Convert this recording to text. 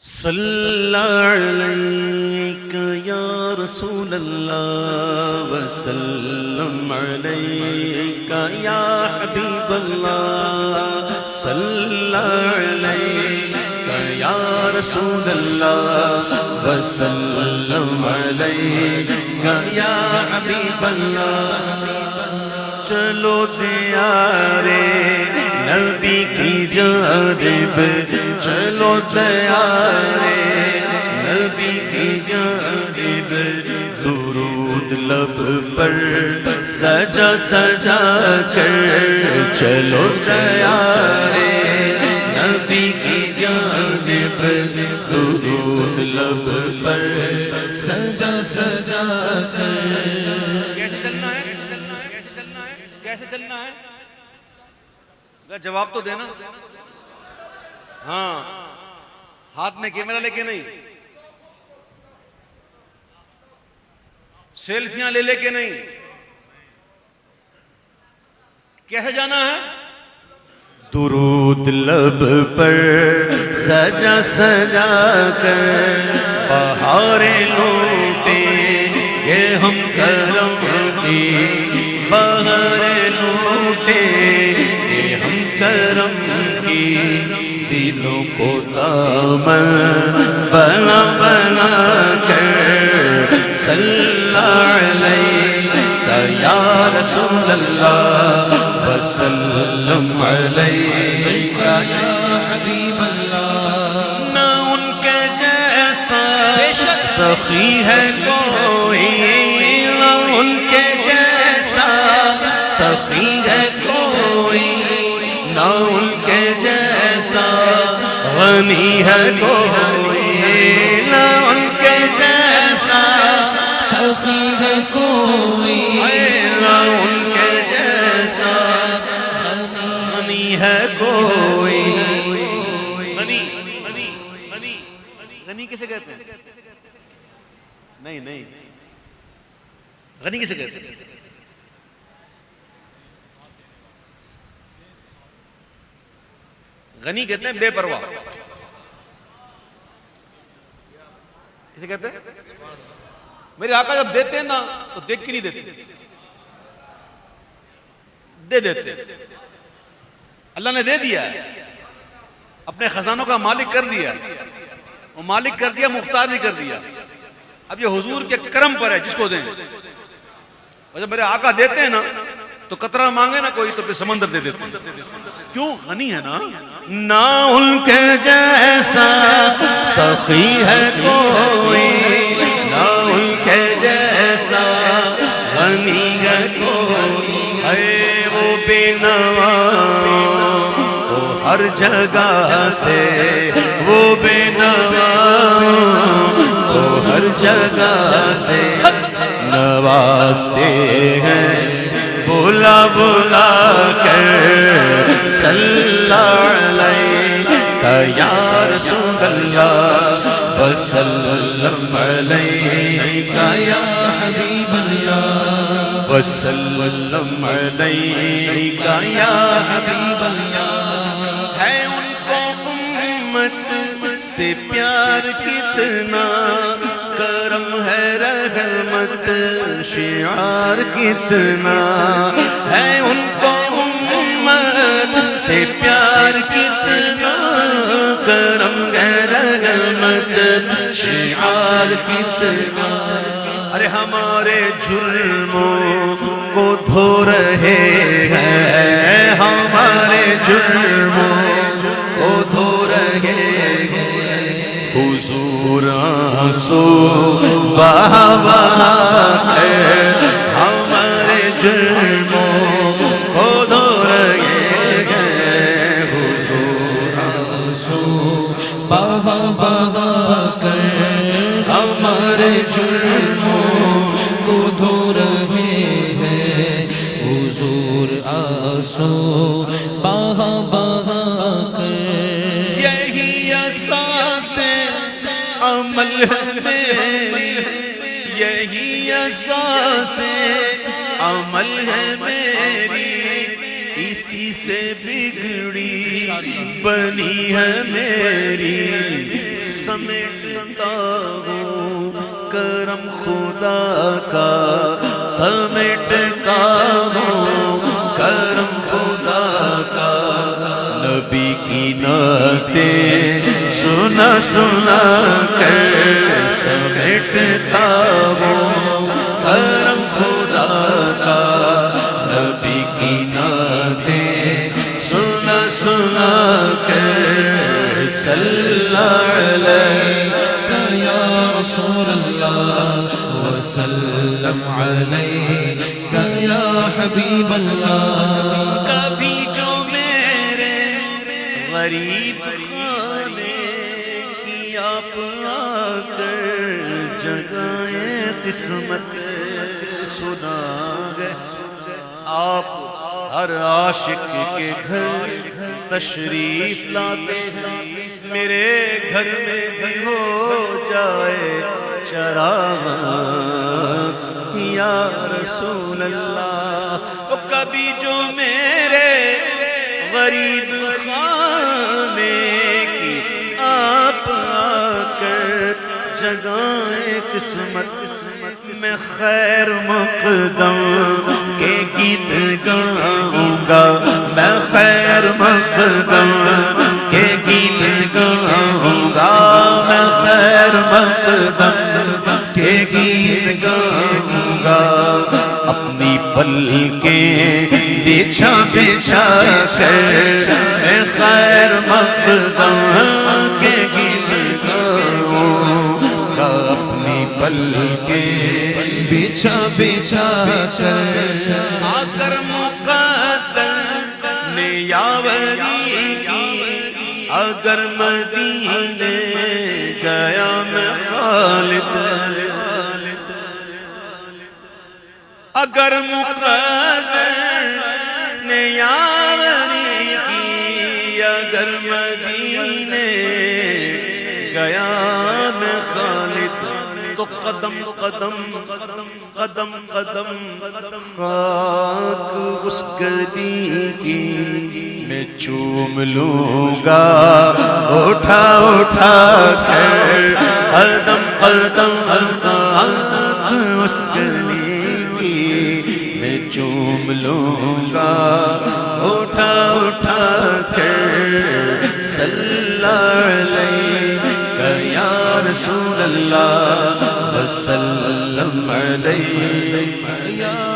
صلی علیک یا رسول اللہ وسلم علیک یا حبیب اللہ صلی علیک یا رسول اللہ وسلم علیک یا حبیب اللہ چلو دیارے نبی کی جانب چلو دیارے نبی کی جانب درود لب پر سجا سجا کر چلو دیارے نبی کی جانب درود لب پر سجا سجا کر کیسے چلنا ہے جواب تو دینا ہاں ہاتھ میں کیمرہ لے کے نہیں سیلفیاں لے کے نہیں کیسے جانا ہے درود لب پر سجا سجا کر بہاریں لوٹیں گے ہم کرم کی بہاریں لوٹیں گے ہم کرم کی دلوں کو دامن بنا بنا کر صلی علیک یا رسول اللہ وسلم علیک یا حبیب اللہ نہ ان کے جیسا سخی ہے کوئی نہ ان کے جیسا سخی ہے کوئی نہ ان کے جیسا غنی ہے کوئی نہ ان کے جیسا سخی ہے کوئی نہ ان کے جیسا غنی ہے کوئی غنی غنی غنی غنی کسے کہتے ہیں نہیں نہیں غنی کسے کہتے ہیں غنی کہتے ہیں بے پرواہ کسے کہتے ہیں میرے آقا جب دیتے ہیں نا تو دیکھ کے نہیں دیتے دے دیتے اللہ نے دے دیا ہے اپنے خزانوں کا مالک کر دیا وہ مالک کر دیا مختار نہیں کر دیا اب یہ حضور کے کرم پر ہے جس کو دیں اور جب میرے آقا دیتے ہیں نا تو قطرہ مانگے نا کوئی تو پھر سمندر دے دیتے ہیں کیوں غنی ہے نا نہ ان کے جیسا سخی ہے کوئی نہ ان کے جیسا غنی ہے کوئی اے وہ بے نوا وہ ہر جگہ سے وہ بے نوا وہ ہر جگہ سے نوازتے ہیں بولا بولا کر صلی علیک یا رسول اللہ وسلم علیک یا حبیب اللہ وسلم علیک یا حبیب اللہ ہے ان کو امت سے پیار کتنا کرم ہے رحمت شعار کتنا ہے ان کو امت سے پیار کتنا کرم ہے رحمت شعار کتنا ارے ہمارے جرموں کو دھو رہے ہیں ہمارے جرموں کو دھو رہے ہیں حضور آنسو بہا بہا کر ہمارے جرموں کو دھو رہے ہیں حضور آنسو بہا بہا کر ہمارے جرموں کو دھو رہے ہیں حضور آنسو بہا بہا کر یہی اساس عمل ہے میری یہی اساس عمل ہے میری اسی سے بگڑی بنی ہے میری سمیٹتا ہوں کرم خدا کا سمیٹتا ہوں کرم خدا کا نبی کی نعتیں سنا سنا کر سمیٹتا ہوں کرم خدا کا نبی کی نعتیں سنا سنا کر صلی علیک یا رسول اللہ وسلم علیک یا حبیب اللہ کبھی جو میرے غریب خانے کی آپ آ کر جگائیں قسمت سنا گئے آپ ہر عاشق کے گھر تشریف لاتے ہیں میرے گھر میں بھی ہو جائے چراغ یا رسول اللہ کبھی جو میرے غریب خانے کی آپ آ کر جگائیں قسمت میں خیر مقدم کے گیت گاؤں گا میں خیر مقدم کے گیت گاؤں گا میں خیر مقدم کے گیت گاؤں گا اپنی پلکیں بچھا بچھا کر میں خیر مقدم کے گیت گاؤں گا اپنی پلکیں بچھا بچھا کر آ کر مقدر نے یاوری کی اگر مدینے گیا میں خالد اگر مقدر نے یاوری کی اگر مدینے گیا میں خالد تو قدم قدم قدم قدم خاک اس گلی کی میں چوم لوں گا اٹھا اٹھا کر قدم قدم خاک اس گلی کی میں چوم لوں گا اٹھا اٹھا کر صلی علیہ یا رسول اللہ وسلم علیہ